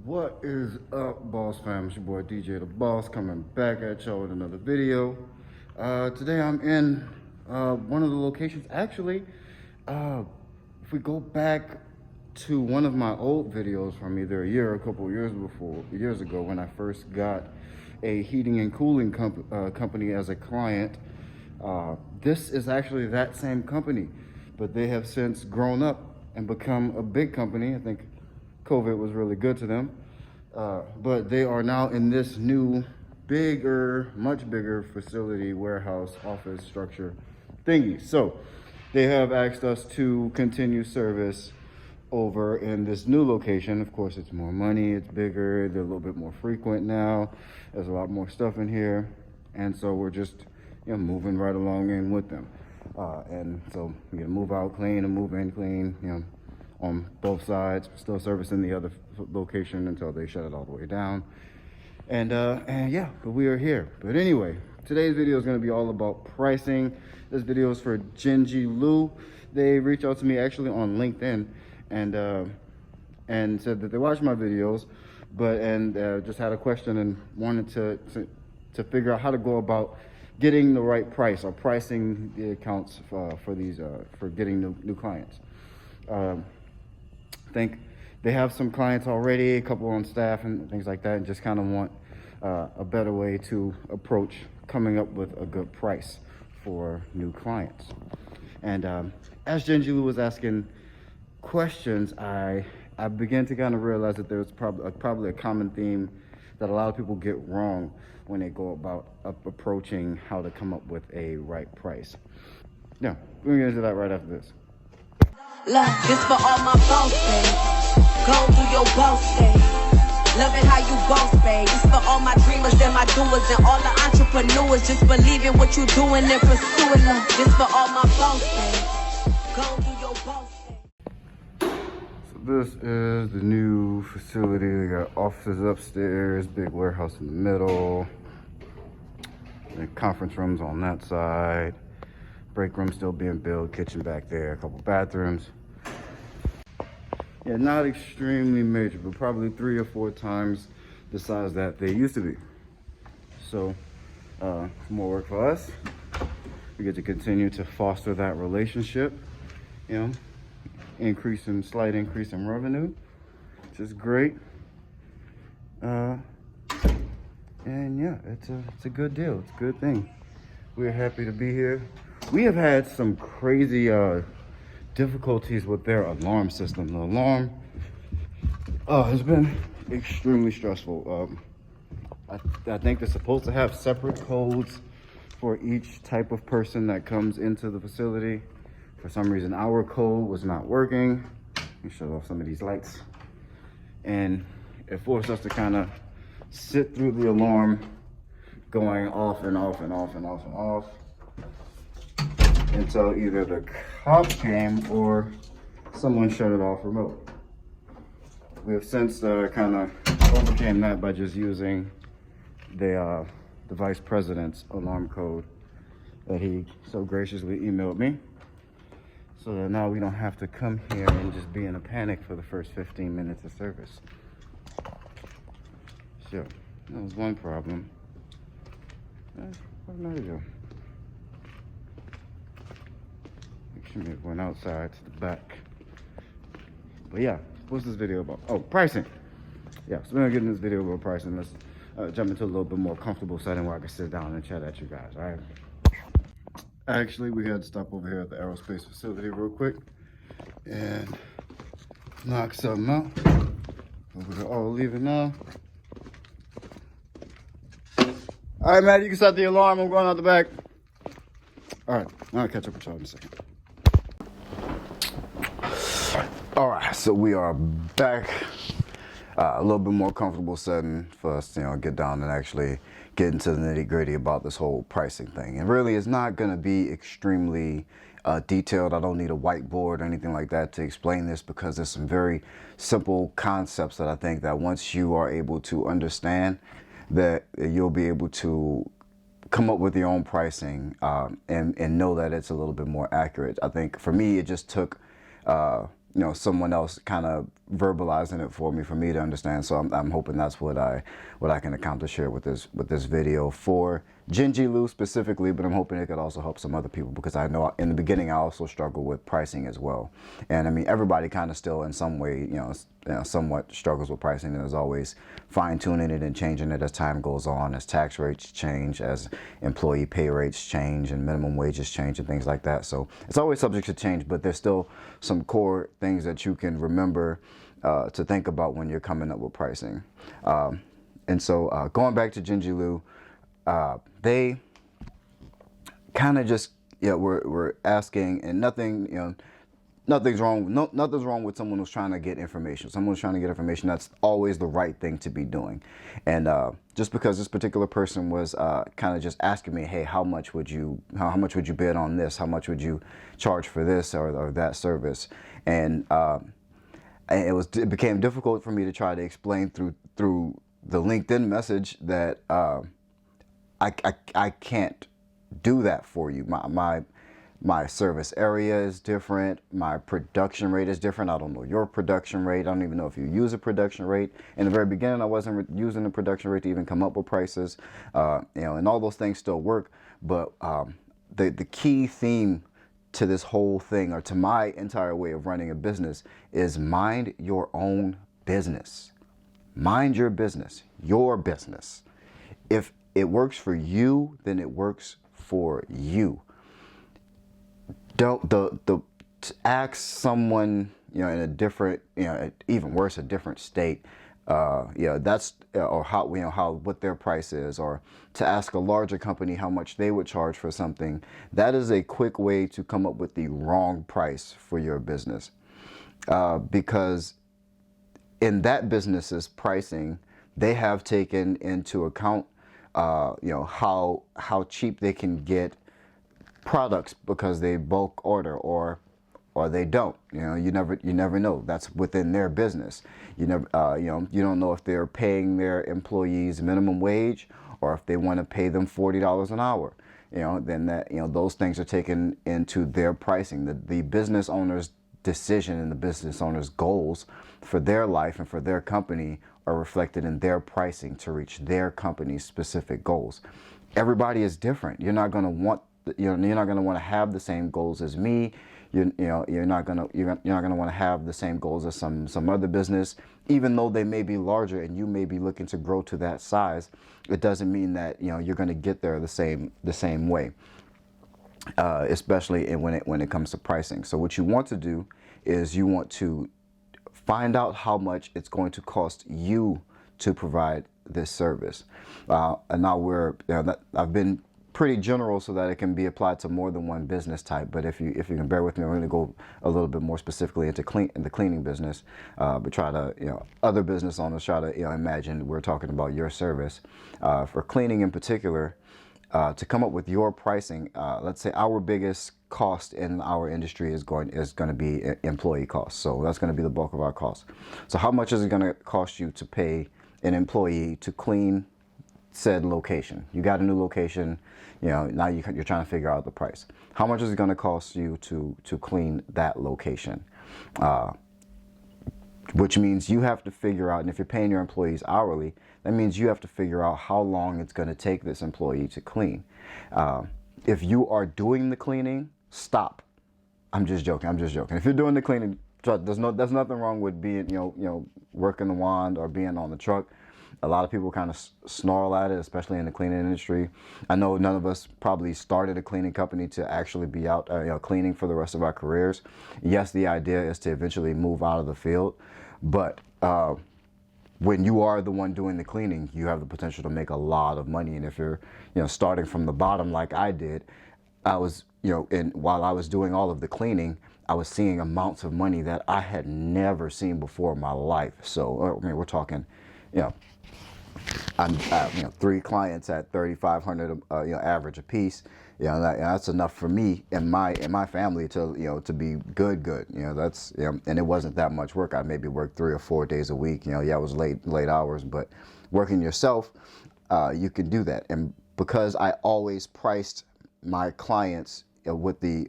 What is up, Boss Fam? It's your boy DJ the Boss coming back at y'all with another video. Today I'm in one of the locations. Actually, if we go back to one of my old videos from either a year or a couple of years ago when I first got a heating and cooling company as a client, this is actually that same company, but they have since grown up and become a big company. I think COVID was really good to them, but they are now in this new, much bigger facility, warehouse, office structure thingy. So they have asked us to continue service over in this new location. Of course, it's more money, it's bigger, they're a little bit more frequent now. There's a lot more stuff in here, and so we're just moving right along in with them. And so we can move out clean and move in clean, on both sides, still servicing the other location until they shut it all the way down. And yeah, but we are here. But anyway, today's video is going to be all about pricing. This video is for Genji Lu. They reached out to me actually on LinkedIn and said that they watched my videos, but just had a question and wanted to figure out how to go about getting the right price or pricing the accounts for these for getting new clients. I think they have some clients already, a couple on staff and things like that, and just kind of want a better way to approach coming up with a good price for new clients. And as Genji Lu was asking questions, I began to kind of realize that there's probably a common theme that a lot of people get wrong when they go about approaching how to come up with a right price. Yeah, we're gonna get into that right after this. Look, this for all my boss babe. Go do your boss thing. Loving how you boss babe. This for all my dreamers and my doers and all the entrepreneurs. Just believe in what you're doing and pursuing them. This for all my boss babe. Go do your boss thing. So this is the new facility. They got offices upstairs, big warehouse in the middle, and conference rooms on that side. Break room still being built, kitchen back there, a couple bathrooms. Yeah, not extremely major, but probably 3 or 4 times the size that they used to be. So, more work for us. We get to continue to foster that relationship, slight increase in revenue, which is great. And yeah, it's a good deal. It's a good thing. We're happy to be here. We have had some crazy difficulties with their alarm system. The alarm has been extremely stressful. I think they're supposed to have separate codes for each type of person that comes into the facility. For some reason, our code was not working. Let me shut off some of these lights. And it forced us to kind of sit through the alarm going off and off and off and off and off until either the cops came or someone shut it off remote. We have since kind of overcame that by just using the vice president's alarm code that he so graciously emailed me, so that now we don't have to come here and just be in a panic for the first 15 minutes of service. So that was one problem. What did I do? It went outside to the back. But yeah, what's this video about? Oh, pricing. Yeah, so we're gonna get in this video about pricing. Let's jump into a little bit more comfortable setting where I can sit down and chat at you guys, all right? Actually, we had to stop over here at the aerospace facility real quick and knock something out. We're all leaving now. All right, Matt, you can set the alarm. I'm going out the back. All right, I'll catch up with y'all in a second. All right, so we are back. A little bit more comfortable setting for us to get down and actually get into the nitty-gritty about this whole pricing thing. And really, it's not going to be extremely detailed. I don't need a whiteboard or anything like that to explain this, because there's some very simple concepts that I think that once you are able to understand, that you'll be able to come up with your own pricing and know that it's a little bit more accurate. I think for me, it just took someone else kind of verbalizing it for me to understand. So I'm hoping that's what I can accomplish here with this video for Gingy Lou specifically, but I'm hoping it could also help some other people, because I know in the beginning I also struggled with pricing as well. And I mean, everybody kind of still in some way, somewhat struggles with pricing, and there's always fine tuning it and changing it as time goes on, as tax rates change, as employee pay rates change, and minimum wages change and things like that. So it's always subject to change, but there's still some core things that you can remember to think about when you're coming up with pricing. And so going back to Gingy Lou, they kind of just were asking, and nothing, nothing's wrong. Nothing's wrong with someone who's trying to get information. Someone who's trying to get information, that's always the right thing to be doing. And just because this particular person was kind of just asking me, hey, how much would you bid on this? How much would you charge for this or that service? And it became difficult for me to try to explain through the LinkedIn message that I can't do that for you. My service area is different. My production rate is different. I don't know your production rate. I don't even know if you use a production rate. In the very beginning, I wasn't using the production rate to even come up with prices. And all those things still work. But the key theme to this whole thing, or to my entire way of running a business, is mind your own business. Mind your business, your business. If it works for you, then it works for you. Don't to ask someone, in a different, even worse, a different state, that's or how what their price is, or to ask a larger company how much they would charge for something. That is a quick way to come up with the wrong price for your business, because in that business's pricing, they have taken into account how cheap they can get products because they bulk order, or they don't. You never know. That's within their business. You never you don't know if they're paying their employees minimum wage, or if they want to pay them $40 an hour. Then that those things are taken into their pricing. The business owner's decision and the business owner's goals for their life and for their company are reflected in their pricing to reach their company's specific goals. Everybody is different. You're not going to want you're not going to want to have the same goals as me. You're not going to want to have the same goals as some other business, even though they may be larger and you may be looking to grow to that size. It doesn't mean that you're going to get there the same way, especially when it comes to pricing. So what you want to do is you want to find out how much it's going to cost you to provide this service. And now I've been pretty general so that it can be applied to more than one business type. But if you can bear with me, I'm going to go a little bit more specifically into the cleaning business. But try to other business owners try to imagine we're talking about your service. For cleaning in particular, to come up with your pricing, let's say our biggest cost in our industry is going to be employee costs. So that's going to be the bulk of our costs. So how much is it going to cost you to pay an employee to clean said location? You got a new location, now you're trying to figure out the price. How much is it going to cost you to clean that location? Which means you have to figure out, and if you're paying your employees hourly, that means you have to figure out how long it's going to take this employee to clean. If you are doing the cleaning, stop. I'm just joking. If you're doing the cleaning, there's nothing wrong with being, working the wand or being on the truck. A lot of people kind of snarl at it, especially in the cleaning industry. I know none of us probably started a cleaning company to actually be out cleaning for the rest of our careers. Yes, the idea is to eventually move out of the field, but when you are the one doing the cleaning, you have the potential to make a lot of money. And if you're starting from the bottom like I did, I was while I was doing all of the cleaning, I was seeing amounts of money that I had never seen before in my life. So I mean, we're talking, I'm 3 clients at $3,500 average a piece. That's enough for me and my family to be good. That's and it wasn't that much work. I maybe worked 3 or 4 days a week. It was late hours, but working yourself, you can do that. And because I always priced my clients with the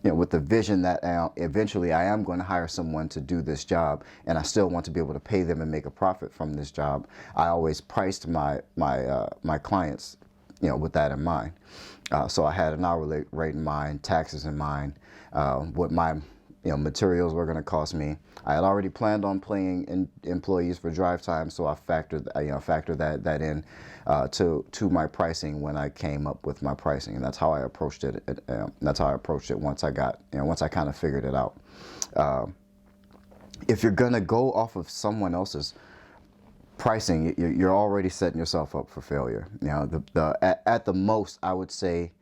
with the vision that eventually I am going to hire someone to do this job, and I still want to be able to pay them and make a profit from this job, I always priced my clients, with that in mind. So I had an hourly rate in mind, taxes in mind, what my materials were going to cost me. I had already planned on paying employees for drive time, so I factored that in to my pricing when I came up with my pricing, and that's how I approached it. That's how I approached it once I kind of figured it out. If you're gonna go off of someone else's pricing, you're already setting yourself up for failure. At the most, I would say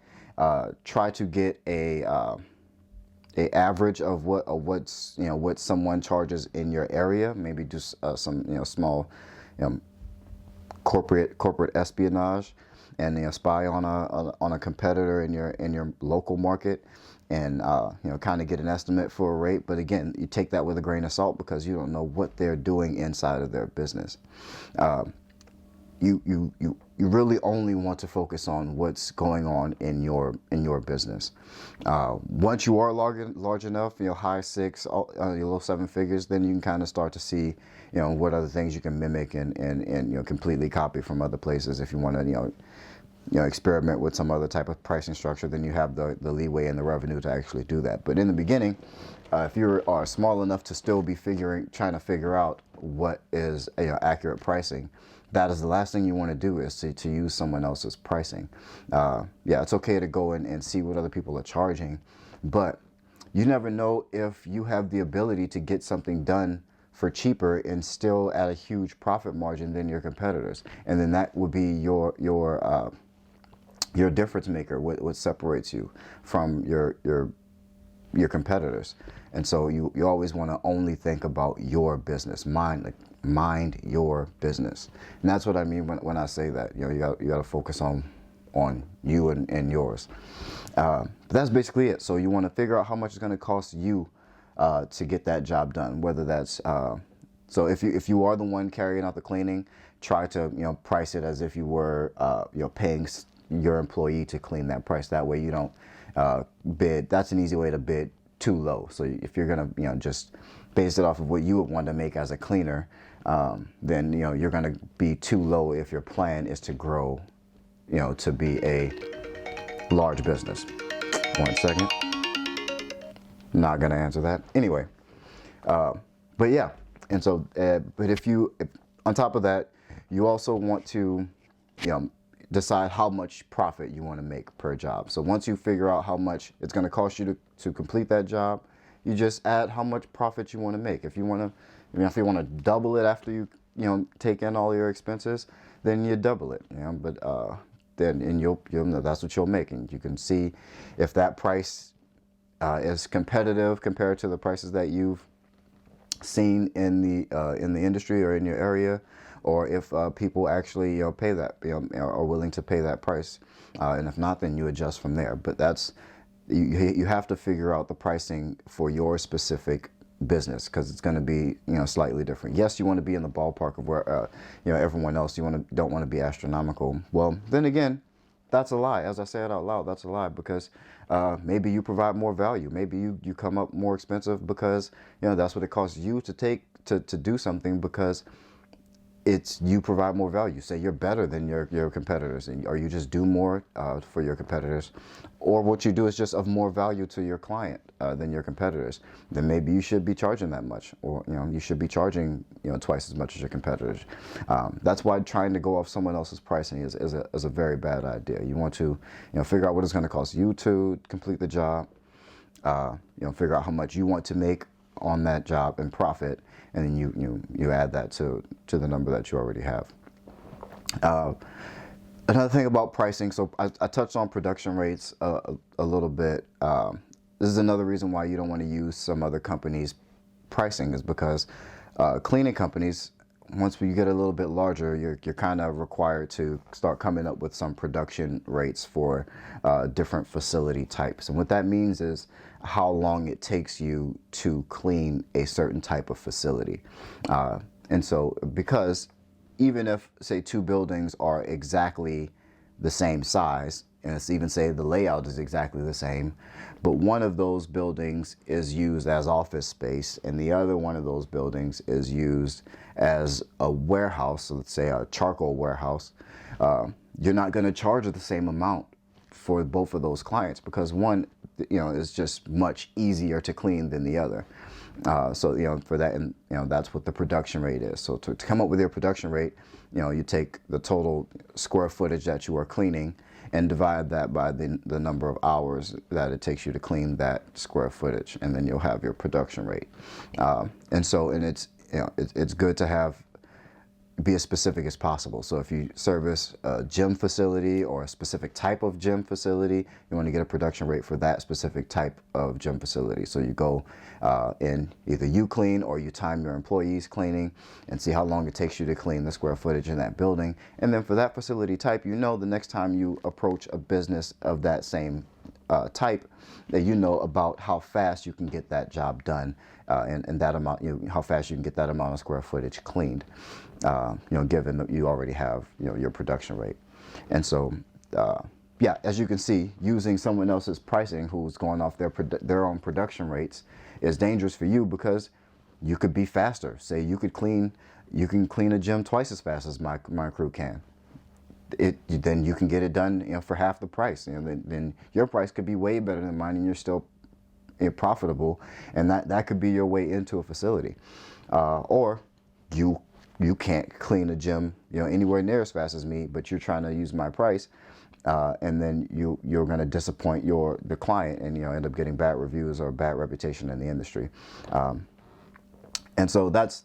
try to get a average of what someone charges in your area. Maybe just some small corporate espionage, and spy on a competitor in your local market, and kind of get an estimate for a rate. But again, you take that with a grain of salt, because you don't know what they're doing inside of their business. You really only want to focus on what's going on in your business. Once you are large enough, high six, your low seven figures, then you can kind of start to see, what other things you can mimic and completely copy from other places. If you want to, experiment with some other type of pricing structure, then you have the leeway and the revenue to actually do that. But in the beginning, if you are small enough to still be trying to figure out what is accurate pricing, that is the last thing you want to do, is to use someone else's pricing. It's okay to go in and see what other people are charging, but you never know if you have the ability to get something done for cheaper and still at a huge profit margin than your competitors. And then that would be your difference maker, what separates you from your competitors. And so you always want to only think about your business. Mind your business. And that's what I mean when I say that. You got to focus on you and yours. But that's basically it. So you want to figure out how much it's going to cost you to get that job done. Whether that's so if you are the one carrying out the cleaning, try to price it as if you were paying your employee to clean that price. That way you don't bid. That's an easy way to bid too low. So if you're gonna just base it off of what you would want to make as a cleaner, then you're gonna be too low if your plan is to grow, to be a large business. 1 second. Not gonna answer that anyway. But yeah, and so but if on top of that, you also want to decide how much profit you want to make per job. So once you figure out how much it's going to cost you to complete that job, you just add how much profit you want to make. If you want to double it after you take in all your expenses, then you double it. But then you'll know that's what you'll make, and you can see if that price is competitive compared to the prices that you've seen in the industry or in your area, or if people actually pay that, are willing to pay that price, and if not, then you adjust from there. But that's you have to figure out the pricing for your specific business, because it's going to be slightly different. Yes, you want to be in the ballpark of where everyone else. Don't want to be astronomical. Well, then again, that's a lie. As I say it out loud, that's a lie, because maybe you provide more value. Maybe you come up more expensive because that's what it costs you to do something, because you provide more value. Say you're better than your competitors, or you just do more for your competitors, or what you do is just of more value to your client than your competitors. Then maybe you should be charging that much, or you should be charging twice as much as your competitors. That's why trying to go off someone else's pricing is a very bad idea. You want to figure out what it's going to cost you to complete the job. Figure out how much you want to make on that job and profit, and then you add that to the number that you already have. Another thing about pricing, so I touched on production rates a little bit. This is another reason why you don't want to use some other companies' pricing, is because cleaning companies, once you get a little bit larger, you're kind of required to start coming up with some production rates for different facility types. And what that means is how long it takes you to clean a certain type of facility. And so, because even if, say, 2 buildings are exactly the same size, and it's even say the layout is exactly the same, but one of those buildings is used as office space and the other one of those buildings is used as a warehouse, so let's say a charcoal warehouse, you're not going to charge the same amount for both of those clients because one, is just much easier to clean than the other. So, for that, and, that's what the production rate is. So to come up with your production rate, you take the total square footage that you are cleaning and divide that by the number of hours that it takes you to clean that square footage, and then you'll have your production rate. And it's good to be as specific as possible. So if you service a gym facility or a specific type of gym facility, you want to get a production rate for that specific type of gym facility. So you go in, either you clean or you time your employees cleaning and see how long it takes you to clean the square footage in that building. And then for that facility type, the next time you approach a business of that same type, that about how fast you can get that job done, and that amount, how fast you can get that amount of square footage cleaned, given that you already have, your production rate. And so, yeah, as you can see, using someone else's pricing who's going off their own production rates is dangerous for you because you could be faster. Say you can clean a gym twice as fast as my crew can. Then you can get it done, for half the price. Then your price could be way better than mine, and you're still profitable, and that could be your way into a facility. Or you can't clean a gym, anywhere near as fast as me, but you're trying to use my price, and then you're going to disappoint the client, and end up getting bad reviews or a bad reputation in the industry. And so that's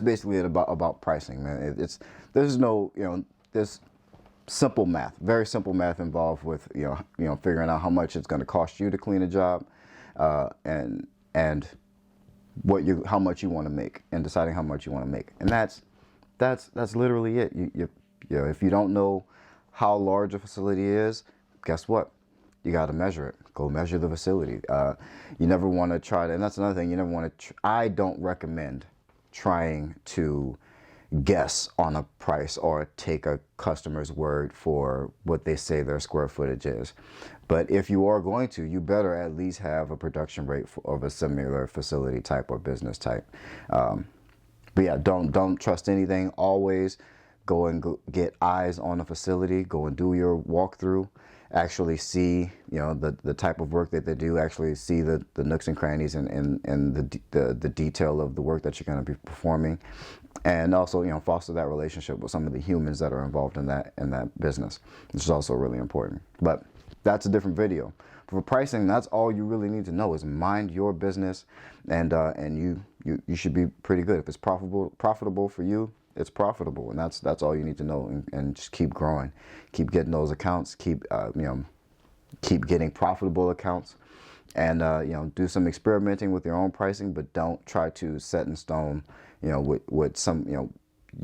basically it about pricing, man. There's simple math, very simple math involved with figuring out how much it's going to cost you to clean a job, and how much you want to make, and deciding how much you want to make. And that's literally it. If you don't know how large a facility is, guess what? You got to measure it. Go measure the facility. You never want to try to, and that's another thing, you never want to, I don't recommend trying to guess on a price or take a customer's word for what they say their square footage is. But if you are going to, you better at least have a production rate of a similar facility type or business type. But yeah, don't trust anything. Always go and get eyes on a facility. Go and do your walkthrough. Actually see, the type of work that they do. Actually see the nooks and crannies and the detail of the work that you're going to be performing. And also, foster that relationship with some of the humans that are involved in that business, which is also really important. But that's a different video. For pricing, that's all you really need to know is mind your business, and you should be pretty good. If it's profitable for you, it's profitable, and that's all you need to know, and just keep growing, keep getting those accounts, keep getting profitable accounts, and do some experimenting with your own pricing, but don't try to set in stone,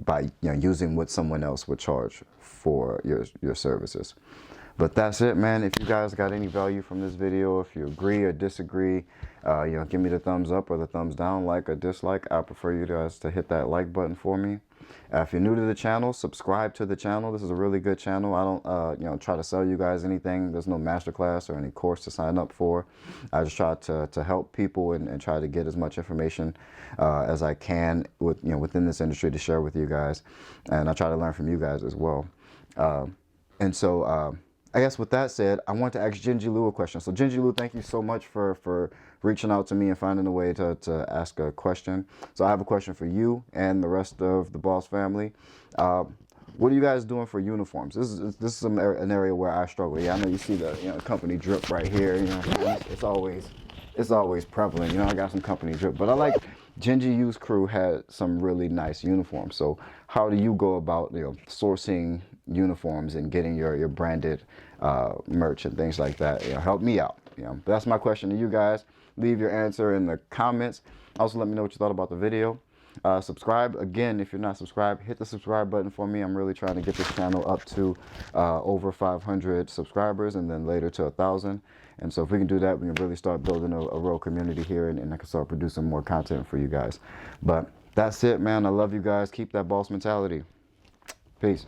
by using what someone else would charge for your services. But that's it, man. If you guys got any value from this video, if you agree or disagree, give me the thumbs up or the thumbs down, like or dislike. I prefer you guys to hit that like button for me. If you're new to the channel, subscribe to the channel. This is a really good channel. I don't, try to sell you guys anything. There's no masterclass or any course to sign up for. I just try to help people and try to get as much information as I can within this industry to share with you guys. And I try to learn from you guys as well. And so, I guess with that said, I want to ask Gingy Lou a question. So Gingy Lou, thank you so much for reaching out to me and finding a way to ask a question. So I have a question for you and the rest of the Boss family. What are you guys doing for uniforms? This is an area where I struggle. Yeah, I know you see the company drip right here. It's always prevalent. I got some company drip, but I like Gingy U's crew had some really nice uniforms. So how do you go about sourcing uniforms and getting your branded merch and things like that? Help me out. But that's my question to you guys. Leave your answer in the comments. Also, let me know what you thought about the video. Subscribe again if you're not subscribed. Hit the subscribe button for me. I'm really trying to get this channel up to over 500 subscribers, and then later to 1,000. And so if we can do that, we can really start building a real community here, and I can start producing more content for you guys. But that's it, man. I love you guys. Keep that boss mentality. Peace.